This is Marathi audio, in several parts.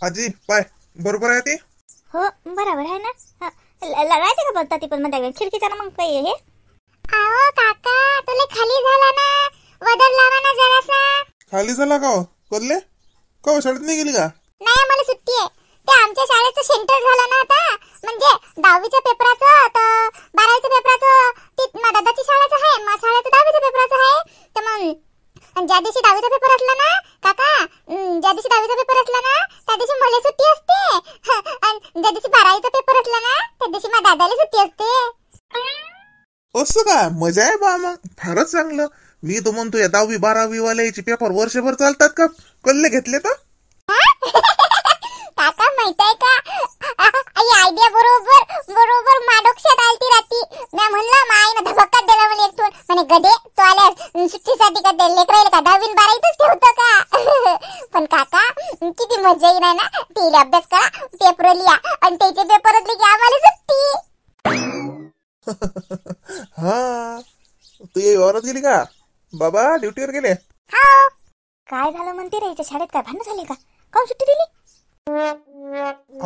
आजी पाय बरोबर आहे ते. हो बरोबर आहे ना. राहते का बोलता ती पण मध्ये खिडकीचा ना मग काही हे. आओ काका तुला खाली झाला ना, वदर लावा ना जरासा. खाली झाला का हो? कल्ले का हो, शाळेत नाही गेली का? नाही मला सुट्टी आहे. ते आमच्या शाळेचं सेंटर झालं ना आता, म्हणजे 10वीच्या पेपराचं तर 12वीच्या पेपराचं ती माझ्या दादाची शाळेचं आहे, माझ्या शाळेचं 10वीच्या पेपराचं आहे. तर मग ज्या दिवशी 10वीचा पेपर असला ना काका, ज्या दिवशी 10वीचा पेपर असला ना त्या दिवशी मला सुट्टी असते आणि ज्या दिवशी 12वीचा पेपर असला ना त्या दिवशी माझ्या दादाला सुट्टी असते. असं का? मजा आहे बा, मग फारच चांगलं. मी तो म्हणतो या 10वी 12वी वाल्याचे पेपर वर्षभर चालतात का? कल्ले घेतले तर काका माहित आहे का, आई आयडिया बरोबर बरोबर माडोक्षात आलती राती. मी म्हणलं माईनं धबक्कात दिला मला एक म्हणे गदे तो आल्या सुट्टीसाठी का ते लेकरायला का 10वी 12वीतच ठेवतो का. पण काका किती मजा येईल ना, तिला अभ्यास करा पेपर लिहा आणि त्याचे पेपर असले की आम्हाला सुट्टी. हा तू ये वावरात गेली का बाबा? ड्युटीवर गेले? हो. काय झालं म्हणते रे, हिच्या शाळेत काय भांडण झाले का? काऊन सुट्टी दिली?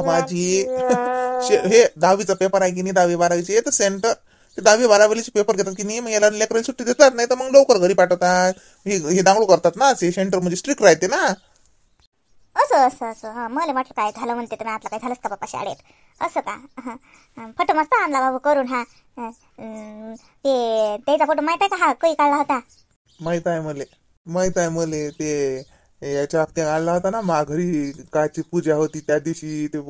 माझी हे 10वीचा पेपर आहे की नाही, 10वी 12वीचे तर सेंटर ते 10वी 12वीचे पेपर घेतात की नाही, मग याला लेकराला सुट्टी देतात, नाही तर मग लवकर घरी पाठवतात. हे दांगडू करतात ना, ते सेंटर म्हणजे स्ट्रिक्ट राहते ना. असं असं असं हा मला वाटलं काय झालं म्हणते तर आपलं काय झालंच का बाबा शाळेत असं का. फोटो मस्त आणला बाबा करून. हा ते त्याचा फोटो माहित आहे का? हा काही काढला होता. माहित आहे मले ते याच्या हप्त्या आला होता ना, मा घरी कायची पूजा होती त्या दिवशी ते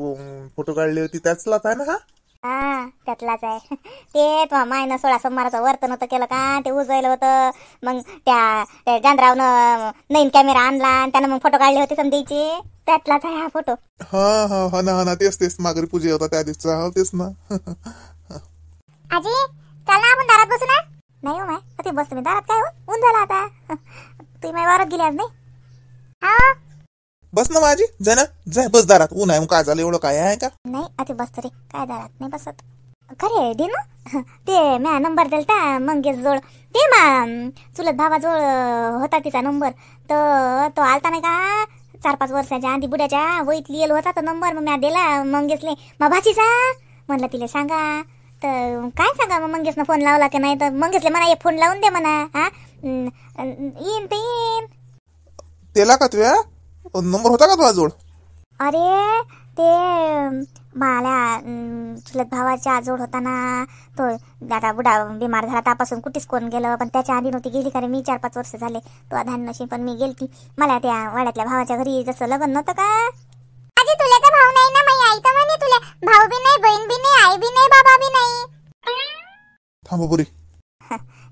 फोटो काढले होती, त्याचलाच आहे ना. हा त्यातलाच आहे ते. तो मायनं 16 सोमवाराचं वर्त नव्हतं केलं का, ते उजवलं होतं. मग त्या गांधरावनं नवीन कॅमेरा आणला आणि त्यानं मग फोटो काढले होते समजायचे, त्यातलाच आहे हा फोटो. हा हा हा ना तेच माघारी पूजा होता त्या दिवसा. हो तेच ना. आजी चल ना आपण दारात बसू ना. नाही हो माय ते बस तुम्ही दारात काय हो, ऊन झाला आता. तुम्ही माझ्या वावरात गेली आज नाही? हा बस ना माझी, जा ना जाय बस दारात. ऊन आहे मग काय झालं, एवढं काय आहे का? नाही आता बस तरी काय दारात नाही बसत. खरे दे ना ते म्या नंबर दिलता मंगेश जोड, ते मा चुलत भावाजवळ होता तिचा नंबर. तर तो आलता नाही का 4-5 वर्षाच्या आधी बुड्याच्या वहीत लिहिलं होता तो नंबर. मग म्या दिला मंगेशले, मग भाचीचा म्हणलं तिला सांगा. तर काय सांगा मग मंगेशनं फोन लावला की नाही, तर मंगेशले म्हणा एक फोन लावून दे म्हणा. हा येईन ते येईन. त्याला का तुझ्या नंबर होता का तुझ्या जोड? अरे ते मला चुलत भावाच्या जोड होता ना, तो आता बुडा बिमार झाला त्यापासून कुठेच कोण गेलं. पण त्याच्या आधी नव्हती गेली कारण मी 4-5 वर्ष झाले तो धान नशी, पण मी गेलती. मला त्या वाड्यातल्या भावाच्या घरी जसं लग्न नव्हतं का. आजी तुला तर भाऊ नाही ना, माझी आई तर म्हणे तुला भाऊ बी नाही, बहीण बी नाही, आई बी नाही, बाबा बी नाही. थांबा पुरी.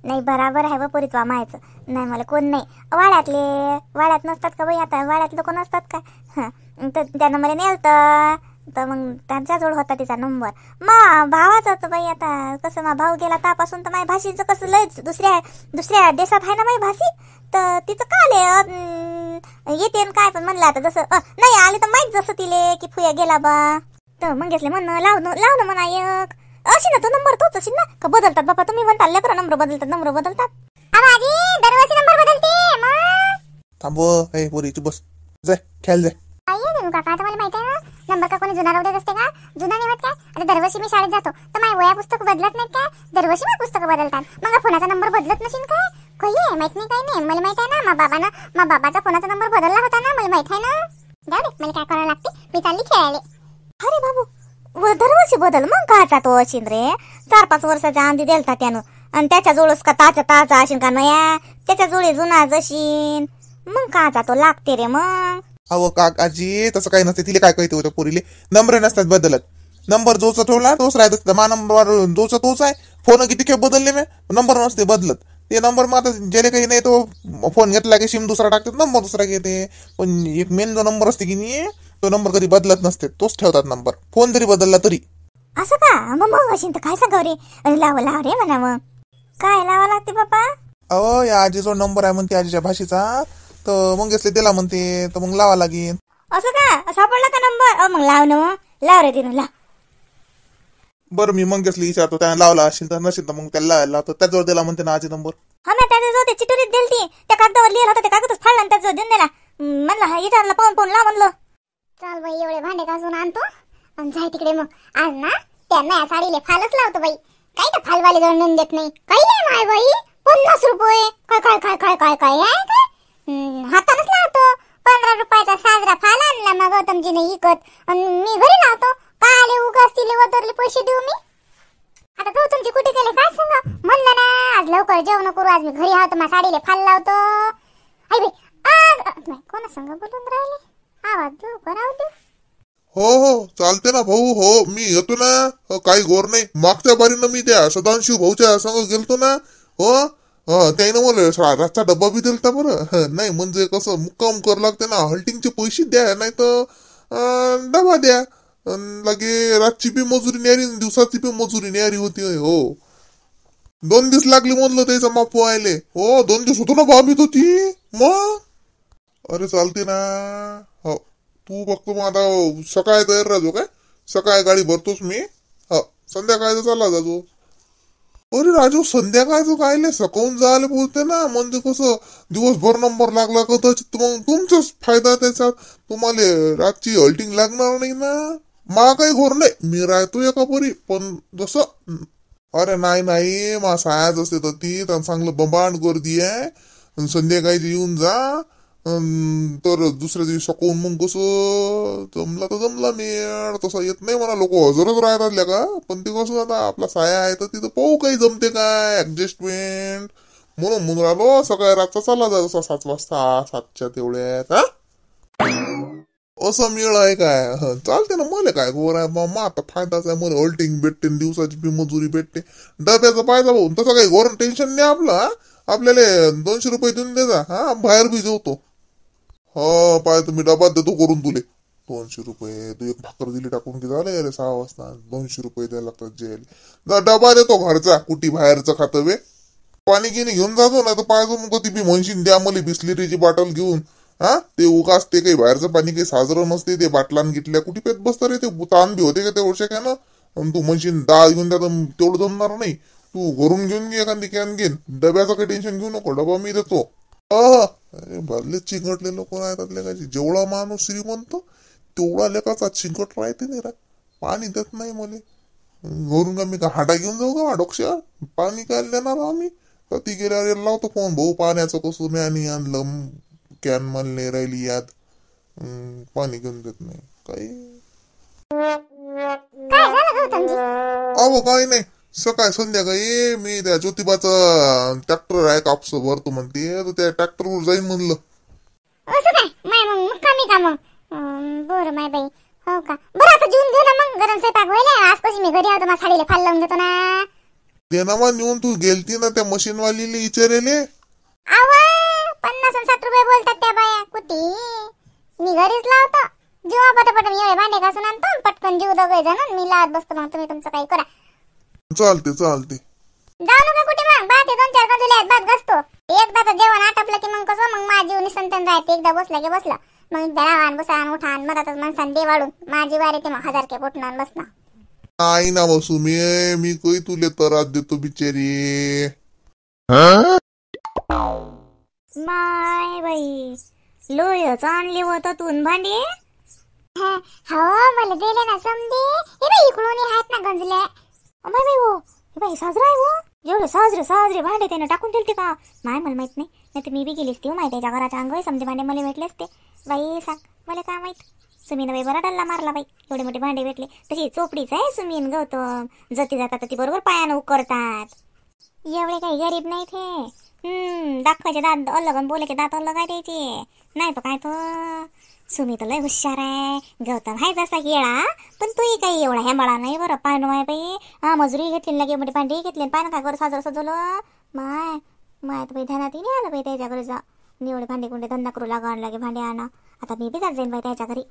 नाही बराबर आहे व पोरी तुला मायचं. नाही मला कोण नाही वाड्यात नसतात का बाई, आता वाड्यात लोक नसतात का. हां तर त्यानं मला नेलतं, तर मग त्यांच्याजवळ होता तिचा नंबर. भावाचा होतं बाई. आता कसं मा भाऊ गेला त्यापासून तर माझ्या भाषेचं कसं लय दुसऱ्या देशात आहे ना माझी भाषी. तर तिचं काले येते काय, पण म्हणलं आता जसं नाही आले तर माहीत जसं तिले की फुया गेला बा. तर मग घेतले म्हणणं लाव ना म्हणा एक अशी ना तो नंबर तोच अशी ना का बदलतात बाबा. तुम्ही म्हणता लेकरं नंबर बदलतात. आजी दरवर्षी नंबर बदलते मग. थांब हे पुरी तू बस, जाय खेळ जाय. आई आहे काका, आता मला माहिती आहे ना नंबर का कोणी जुना राहू देत असते का, जुना नाही होत काय. आता दरवर्षी मी शाळेत जातो तर माझ्या वया पुस्तक बदलत नाहीत काय, दरवर्षी माझी पुस्तकं बदलतात. मग फोनाचा नंबर बदलत नसेल काय, काही माहित नाही काय नाही. मला माहित आहे ना मा बाबाचा फोनाचा नंबर बदलला होता ना, मला माहित आहे ना. जाऊ दे मला काय करावं लागते, मी चालली खेळायला. अरे बाबू दरवर्षी बदल मग का जातो अशिन रे. 4-5 वर्षाच्या आधी दिलता त्यानं आणि त्याच्या जोडच का ताजा असेल का नया, त्याच्या जोडी जुना जशीन मग का जातो लागते रे मग. अहो काकाजी तसं काही नसते, तिला काय कळते होतं पोरीले. नंबर नसतात बदलत, नंबर जोचा ठेवला तोच राहत. मा नंबर जोचा तोच आहे. फोन किती खेळ बदलले मी, नंबर नसते बदलत. ते नंबर मग आता ज्याला काही नाही तो फोन घेतला की सिम दुसरा टाकतात, नंबर दुसरा घेते. पण एक मेन जो नंबर असते की नाही तो नंबर कधी बदलत नसते, तोच ठेवतात नंबर. फोन जरी बदलला तरी. असं का? मग असेल तर काय सांगाव रे. लाव रे म्हणा. मग काय लावा लागते बाबा? अहो या आजीचा नंबर आहे म्हणते आजीच्या भाषेचा, तर मग घेतले त्याला म्हणते, तर मग लावा लागेल. असं का? सापडला का नंबर? मग लाव ना, लाव रे तिनं लाव. बरं मी मग घेतली विचारतो, त्याने लावला असेल तर, नसेल तर मग त्याला लावतो. त्याच्यावर दिला म्हणते ना आजी नंबर. हा मी त्याच्याजवळ ते चिठ्ठीत दिलती, त्या कागदावर लिहिलं होतं, त्या कागदच फाडला आणि त्याच्याजवळ देऊन दिला. म्हणलं हा विचारला पाहून लाव म्हणलं. चल बाई एवढे भांडे घासून आणतो आणि जाय तिकडे मग. आज ना त्यांना या साडीले फालच लावतो बाई. काही तर फालवाले जळून देत नाही. काही नाही माय बाई 50 रुपये. काय काय काय काय काय काय आहे काय? हातानच लावतो. 15 रुपयाचा साजरा फाल आणला मग गौतमजीने विकत आणि मी घरी लावतो. काय आले उगाच तिले वतरले पैसे देऊ मी. आता गौतमजी कुठे गेले काय सांगा. म्हणलं ना आज लवकर जेवण करू. आज मी घरी आहोत मग साडीले फाल लावतो. आई बाई कोणा संग बोलून राहिले. आवाज देऊ करावं देऊ. हो हो चालते ना भाऊ. हो मी येतो ना. काही गोर नाही. मागच्या बारीनं मी त्या सदाशिव भाऊच्या संग गेलतो ना. हो त्यानं मला रातचा डब्बा बी दिलता बरं. नाही म्हणजे कसं मुक्काम कर लागते ना. हल्टिंगचे पैसे द्या नाही तर डबा द्या. लगे रातची बी मजुरी न्यारी दिवसाची बी मजुरी न्यारी होती. हो 2 दिवस लागले म्हणलं त्याचा माप व्हायले. हो 2 दिवस होतो ना बा मी तो ती मग. अरे चालते ना. हो तू फक्त मग आता सकाळी तयार राहतो काय. सकाळी गाडी भरतोच मी. हो संध्याकाळचं चालला जातो. अरे राजू संध्याकाळचं कायले सकाळून जायला बोलते ना. म्हणजे कसं दिवसभर नंबर लागला कदाचित मग तुमचाच फायदा त्याच्यात. तुम्हाला रातची हल्टिंग लागणार नाही ना. मला काही घोर नाही. मी राहतो एका परी पण जसं. अरे नाही मा सायाच असते तर ती चांगलं बंबांड गर्दी आहे. संध्याकाळी येऊन जा तर दुसऱ्या दिवशी सकाळून मग कसं जमला तर जमला मेळ. तसं येत नाही मला. लोक हजरच राहतात का. पण ते कसं आता आपला साया आहे तर तिथं पाहू काही जमते काय ऍडजस्टमेंट. म्हणून राहिलो सकाळी रातचा चालला जा जसा 7 वाजता 7च्या तेवढ्यात. हा असं मेळ आहे काय. चालते ना. मला काय गोर आहे मग आता फायदाच आहे. मला हॉल्टिंग भेटते दिवसाची बी मजुरी भेटते. डब्याचा पायचा भाऊ तसं काही गोर टेन्शन नाही आपलं. आपल्याला 200 रुपये देऊन दे जा. हा बाहेर बी जेवतो. हो पाय तुम्ही डबा देतो करून तुले 200 रुपये. तू एक भाकर दिली टाकून की झालं अरे 6 वाजता 200 रुपये द्यायला लागतात जेल. डबा देतो घरचा कुठे बाहेरचं खातं वे. पाणी गिनी घेऊन जातो ना तर पाहिजे मग ती बी म्हणशील द्या मला बिस्लरीची बॉटल घेऊन. हा ते उगाच ते काही बाहेरचं पाणी काही साजरं नसते. ते बाटलान घेतल्या कुठे पेत बसतं रे. ते ताण बी होते का ते वर्ष काय ना. तू म्हणशील डाळ घेऊन द्या तर तेवढं जमणार नाही. तू घरून घेऊन घे एखादी कॅन घेऊन. डब्याचं काही टेन्शन घेऊ नको. डबा मी देतो. अरे भरले चिंकटले लोक राहतात लेकाची. जेवढा माणूस श्रीमंत तेवढा लेकाचा चिंकट राहते नाही रा. पाणी देत नाही मला. घरून का मी का हाडा घेऊन जाऊ का डोक्या. पाणी काय देणार आम्ही. कधी गेल्यावर लावतो फोन भाऊ पाण्याचं कसं मी आणि आणलं कॅन म्हणले राहिली याद. पाणी घेऊन देत नाही काही. अहो काही नाही. सकाळी संध्याकाळी मी त्या ज्योतिबाचा ट्रॅक्टर आहे कापस भरतो म्हणते तर त्या ट्रॅक्टरवर जाईन म्हणलं. असं काय माय मग मुक्कामी का मग. बरं माय बाई. हो का बरं आता जेवून घेऊ ना मग. गरम स्वयंपाक व्हायला. आज कशी मी घरी आहोत मग साडीला फाल लावून देतो ना. ते ना मग नेऊन तू गेलती ना त्या मशीनवालीला विचारेले. आवा 50 आणि 60 रुपये बोलतात त्या बाया कुठे. मी घरीच लावतो. जेव्हा पटापट मी एवढे भांडे घासून आणतो पटकन जीव दोघे जण मी लावत बसतो. मग तुम्ही तुमचं काही करा. चालते जाऊ नका कुठे मग. भात 2-4 गंजुले भात घासतो. एकदा तर जेवण आटपलं की मग कसं मग माझी जीव निसंतन राहते. एकदा बसला की बसला मग दरावान बसान उठान मधातच माणसाने दे वाढून माझी वारी ते मग 1000 के पोटणार बसणार. नाही ना बसू मी काही तुले त्रास देतो बिचारी. माय बाई लोयच आणले होतं तून भांडे. हो मला दिले ना समजे. हे बाई इकडून आहेत ना गंजले. बाई बाई हो हे बाई साजरा आहे हो. एवढे साजरे भांडे त्यानं टाकून ठेवते का. नाही मला माहित नाही तर मी बी गेली असते माहिती त्याच्या घराच्या अंग समजे भांडे मला भेटले असते. बाई सांग मला काय माहित. सुमीनं बाई बरा डल्ला मारला बाई. एवढे मोठे भांडे भेटले. तशी चोपडीच आहे सुमीन गौतम. जती जातात ती बरोबर पायानं उकरतात. एवढे काही गरीब नाही ते. दाखवायचे दात अलग आणि बोलायचे दात अलग आहे द्यायचे. नाही तर काय तर सुमी तर लय हुशार आहे. गौतम आहे जसा येळा पण तूही काही एवढा हेंबाळा नाही बरं. पायनो आहे बाई. मजुरी घेतली लगे मोठी भांडी घेतली पायनं काय घर साजरं सजवलं. माय तर बाई ध्यानात नाही आलं बाई त्याच्या घरी जा. एवढे भांडे कुंडे धंदा करू लागावं लागे भांडे आणा. आता मी बी जात जाईन बाई त्याच्या घरी.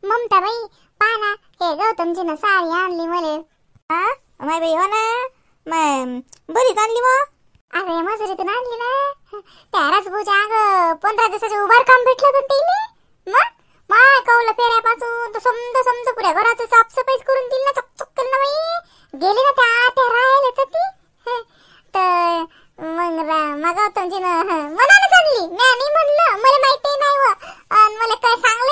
ममता बाई पाना हे गौतमजीनं साडी आणली मले. माय बाई हो ना माय बरीच आणली मग. अरे मजुरीतून आणली ना. त्या राजभाऊच्या अगं 15 दिवसाचं उभार काम भेटलं होतं तिने. मग माय कौलं फेऱ्यापासून तर समजा पुऱ्या घराचं साफसफाई करून दिली ना. चकचक केलं ना बाई. गेली ना त्या राहायला तर ती. तर मग गौतमजीनं मनानच आणली. मी म्हणलं मला माहिती नाही व मला काय सांग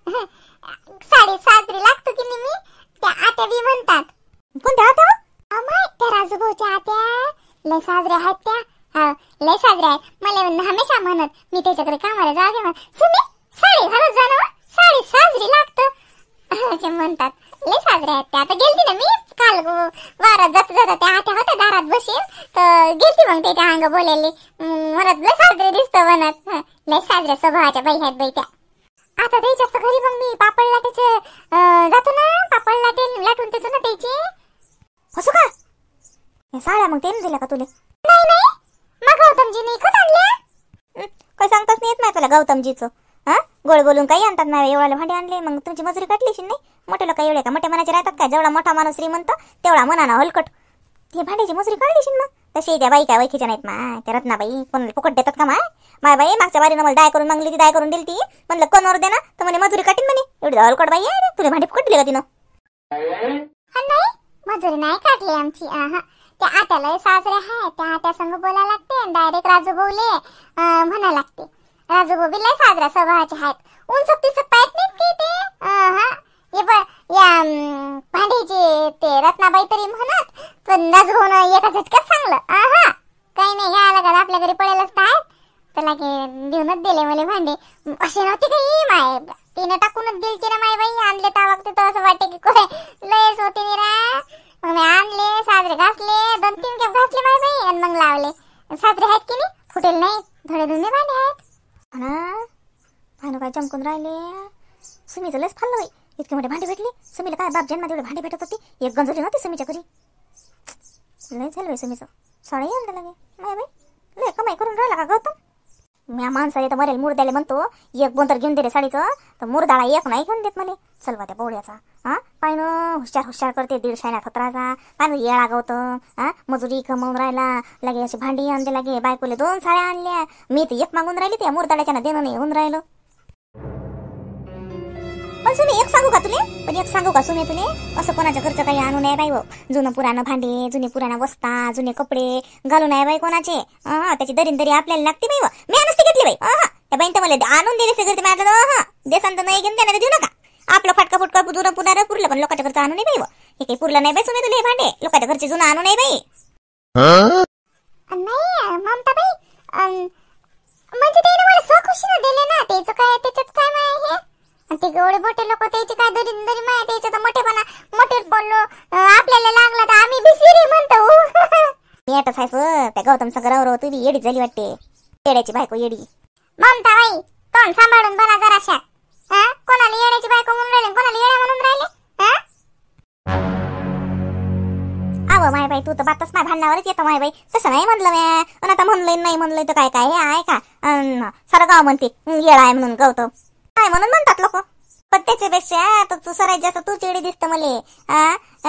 साडी साजरी लागतो की नाही मी त्या आत्या बी म्हणतात. कोणत्या आत्या हो? अमाय त्या राजूभाऊच्या आत्या लय साजऱ्या आहेत त्या. हा लय साजऱ्या आहेत. मला हमेशा म्हणत मी त्याच्याकडे कामाला जागे म्हणत सुनी साडी घालत जा ना साडी साजरी लागतं असे म्हणतात. लय साजऱ्या आहेत त्या. आता गेलती ना मी काल वारात जाता जाता त्या आत्या होत्या दारात बसेल तर गेलती मग त्याच्या अंग बोलायली म्हणत लय साजरे दिसतं म्हणत. लय साजऱ्या स्वभावाच्या बाई आहेत बाई त्या. आता त्याच्या घरी मग मी पापड लाटायचे जातो ना पापड लाटून देतो ना त्याचे. असं का हे साड्या मग त्याने दिल्या का तुले? नाही नाही मग गौतमजीने इकत आणल्या. काही सांगताच नाही येत नाही तुला गौतमजीचं. हा गोड बोलून काही आणतात नाही. एवढ्याला भांडे आणले मग तुमची मजुरी काटलीशी नाही. मोठे लोक एवढे का मोठ्या मनाचे राहतात का? जेवढा मोठा माणूस श्रीमंत तेवढा मनाना हलकट. ती भांड्याची मजुरी काढलीशी मग. तशी त्या बाई काय वैखीच्या नाहीत माय. त्या रत्नाबाई कोणाला फुकट देतात का माय? माय बाई मागच्या बारीनं मला दाय करून मागली ती दाय करून दिली ती. म्हणलं कोणावर दे ना तर म्हणे मजुरी काटीन म्हणे. एवढी हलकट बाई आहे तुझे भांडे फुकट दिले का तिनं? नाही मजुरी नाही काढली आमची. त्या आत्याला साजरे आहे त्या आत्या संग बोलायला लागते डायरेक्ट राजूभाऊले म्हणा लागते. राजूभाऊ बी लय साजऱ्या स्वभावाचे आहेत. उंच तिसक पाहत नाहीत की ते. हे बघ या भांडीचे ते रत्नाबाई तरी म्हणत पण राजूभाऊनं एका झटक्यात सांगलं काही नाही या लागत आपल्या घरी पडेलच आहेत त्याला देऊनच दिले मला भांडे. असे नव्हते काही माय तिनं टाकूनच दिल की ना माय बाई. आणले तर वागते तर असं वाटते की लयच होते निरा. मग मी आणले साजरे घासले 2-3 खेप घासले माय बाई आणि मग लावले. साजरे आहेत की नाही फुटेल नाही थोडे धुणे भांडे आहेत. भांडू काय चमकून राहिले. सुमीचं लयच फाल्लं बाई. इतके मोठे भांडे भेटले सुमीला. काय बाप जन्मात एवढे भांडे भेटत होती. एक गंजली नव्हती सुमीच्या घरी. लय झालं बाई सुमीचं. साडे येऊन लागे माय बाई लय कमाई करून राहिला का गौतम? म्या माणसाला तर मरेल मुर्द्याला म्हणतो एक बोंतर घेऊन दे रे साडीचं तर मुर्दाळा एक नाही घेऊन देत मला. चलवा त्या पोवड्याचा. पाहिनं हुशार करते 150 खतराचा. पाहिनं येळा गौतम मजुरी कमावून राहिला लागे. अशी भांडी आणते लागे. बायकोले 2 साड्या आणल्या. मी तर एक मागून राहिली त्या मुर्दाळ्याच्या देणं नाही होऊन राहिलं. पण सुने एक सांगू का तुले? पण एक सांगू का सुने तुले? असं कोणाच्या घरचं काही आणू नये बाई. जुनं पुराणं भांडे जुने पुराणा वस्ता जुने कपडे घालू नये बाई कोणाचे. त्याची दरी आपल्याला लागते बाई. मी नसते घेतली बाई. त्या बाईन तर मला आणून दिले सगळे माझं देसान तर नाही घेऊन त्यांना देऊ नका. आपलं फाटका फुटका जुनं पुराणं पुरलं पण लोकांच्या घरचं आणू नये बाई. हे काही पुरलं नाही बाई सुने तुले भांडे. लोकांच्या घरचे जुनं आणू नये बाई. नाही ममता बाई म्हणजे त्याने मला स्वखुशीने दिले ना त्याचं काय त्याच्यात काय माय हे. ते गोडे मोठे लोक त्याची काय दरी माय त्याच्या तर मोठेपणा मोठेच बोललो आपल्याला लागला तर आम्ही बिसिरी म्हणतो. मी आताच आहे त्या गौतम संगरावर तू बी येडी झाली वाटते. येड्याची बायको येडी. ममता बाई तोंड सांभाळून बोला जराशा. कोणाला येड्याची बायको म्हणून राहिले कोणाला येड्या म्हणून राहिले. अव माय बाई तू तर बातच माय भांडणावरच येतं माय बाई. तसं नाही म्हणलं म्या. आणि आता म्हणलंय नाही म्हणलंय तर काय काय हे आहे का? सारं गाव म्हणते येडा आहे म्हणून गौतम. काय म्हणून म्हणतात लोक. पण त्याच्यापेक्षा तू सरायत जास्त तू चिडी दिसत मले.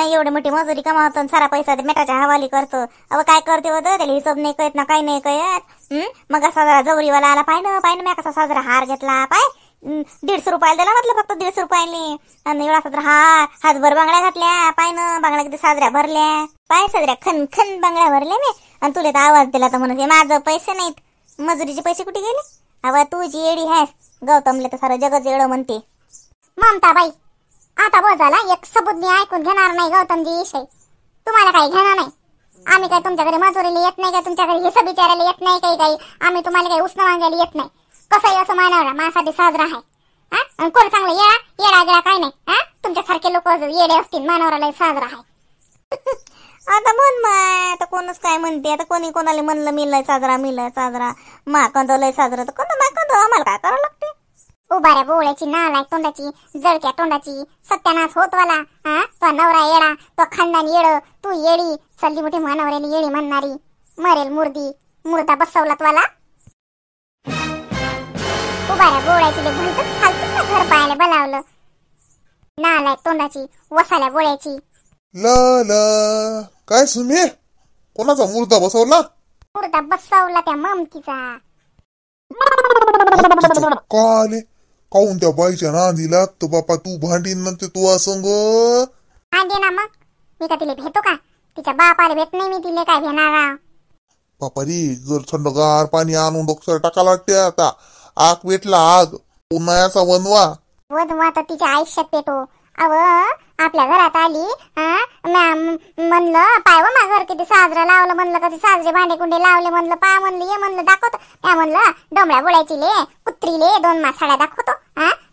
एवढी मोठी मजुरी कमावतो सारा पैसा मेटाच्या हवाली करतो. अव काय करते होतं त्याला हिशोब नाही कळत ना काही नाही कळत. मग असा जरा जवळीवाला आला पाहिनं म्या कसा साजरा हार घेतला पाय. 150 रुपयाला दिला म्हटलं फक्त 150 रुपयाने. आणि एवढा साजरा हातभर बांगड्या घातल्या पाहिनं. बांगड्या किती साजऱ्या भरल्या पाय. साजऱ्या खन बांगड्या भरल्या मी. आणि तुला तर आवाज दिला तर म्हणून माझं पैसे नाहीत मजुरीचे पैसे कुठे गेले. अव तुझी येडी आहेस. गौतमले तर सारं जगच येडं म्हणते. ममता बाई आता बस झाला. एक सबूत मी ऐकून घेणार नाही गौतमजी विषय. तुम्हाला काही घेणार नाही. आम्ही काय तुमच्या घरी मजुरीला येत नाही का तुमच्या घरी हिशोब विचारायला येत नाही काही आम्ही तुम्हाला काही उसनं मागायला येत नाही. कसंही असं मानवला माझ्यासाठी साजरा आहे. कोण चांगलं येडा गेडा काय नाही. तुमच्यासारखे लोक येडे असतील मानवराला साजरा आहे. आता म्हण माय आता कोणच काय म्हणते. आता कोणी कोणाला म्हणलं मिलय साजरा मा कंद लय साजरा तर कंद माय कंद आम्हाला काय करावं लागते. उभाऱ्या बोळ्याची नालायक तोंडाची जळक्या तोंडाची सत्यानाश होतवाला. तो नवरा येडा तो खानदान येड तू येडी चल्ली मोठी मानवऱ्याला येडी म्हणणारी मरेल मुर्दा बसवलात वाला. उभाऱ्या बोळ्याची ते भलतच खालतच ना घर पाहायला बोलावलं. नालायक तोंडाची वसाल्या बोळ्याची. ला काय सुमे कोणाचा मुर्दा बसवला? मुर्दा बसवला त्या ममतीचा. काले काऊन त्या बाईच्या नांदी लागतो बापा. तू भांडीन म्हणते तू असंग. भांडे ना मग मी का तिला भेटतो का? तिच्या बापाला भेट नाही मी तिला काय भेटणार. बापा रे जर थंडगार पाणी आणून डोक्यावर टाकायला वाटते. आता आग पेटला आग उन्हाळ्याचा वनवा वध आता तिच्या आयुष्यात पेटो. अव आपल्या घरात आली म्हणलं पाय व माझं घर किती साजरं लावलं म्हणलं, कधी साजरे भांडे कुंडे लावले म्हणलं, पा म्हणलं ये म्हणलं दाखवतो. त्या म्हणलं डोंबळ्या बोळ्याची ले कुत्रीले 2 मासाड्या दाखवतो.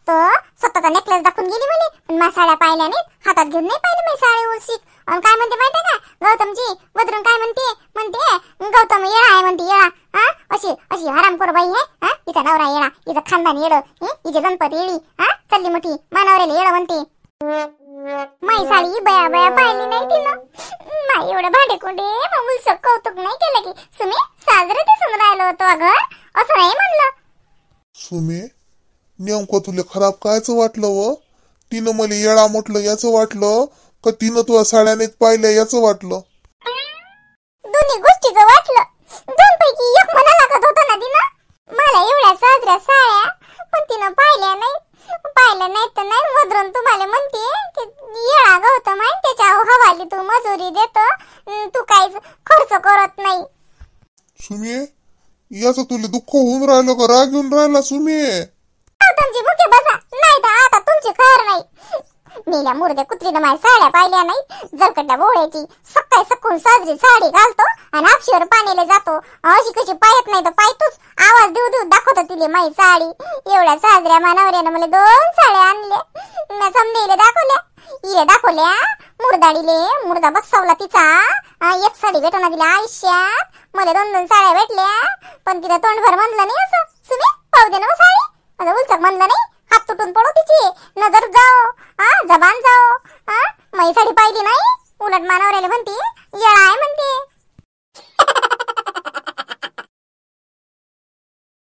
तो स्वतःचा नेकलेस दाखवून गेली म्हणे, पण मासाड्या पाहिल्या नाही, हातात घेऊन नाही पाहिलं मी साडी उलशीक. आणि काय म्हणते माहिती का गौतमजी वदरून काय म्हणते गौतम येळा आहे म्हणते, येळा. अशी अशी हरामखोर बाई आहे. तिचा नवरा येळा, तिचं खानदान येडं, तिचे गणपती येळी. चालली मोठी मानवरेला येळं म्हणते. माई साडी बया बया पाहिली नाही तिनं. माई एवढं भांडे कुंडे मग उलसक कौतुक नाही केलं की सुमी साजरं दिसून राहिलं होतं घर, असं नाही म्हणलं. सुमे नेमकं तुला खराब कायच वाटलं व? तिनं मला येळा म्हटलं याचं वाटलं का तिनं तुला साड्यानेच पाहिलं याचं वाटलं? दोन्ही गोष्टीचं वाटलं. 2 पैकी एक म्हणा लागत होतं ना तिनं. मला एवढ्या साजऱ्या साड्या पण तिनं पाहिल्या नाही. पाहिलं नाही तर नाही वदरून तुम्हाला म्हणते की येळा गौतम आहे, त्याच्या हवाली तू मजुरी देतो, तू काहीच खर्च करत नाही. सुमे याचं तुला दुःख होऊन राहिलं का राग येऊन राहिला सुमे? गौतमजी मुके बसा, नाही तर आता तुमची खैर नाही. मेल्या मुर्द्या कुत्रीनं माझ्या साड्या पाहिल्या नाही. जरकड्या बोळ्याची सकाळी सकून साजरी साडी घालतो आणि हापशीवर पाण्याला जातो. अशी कशी पायत नाही तर पायतोच. आवाज देऊ देऊ दाखवतो तिले माझी साडी. एवढ्या साजऱ्या मानवऱ्यानं मला 2 साड्या आणल्या. मी समजेले दाखवल्या, इले दाखवल्या. मुरदाडीले मुर्दा बसवला तिचा. एक साडी भेटना दिल्या आयुष्यात. मला 2 साड्या भेटल्या, पण तिला तोंडभर म्हणलं नाही. असं सुमी पाहू दे ना साडी, असं उलचक म्हणलं नाही. हात तुटून पडो तिची, नजर जाओ, जबान जाओ. माझी साडी पाहिली नाही, उलट मानवऱ्याला म्हणते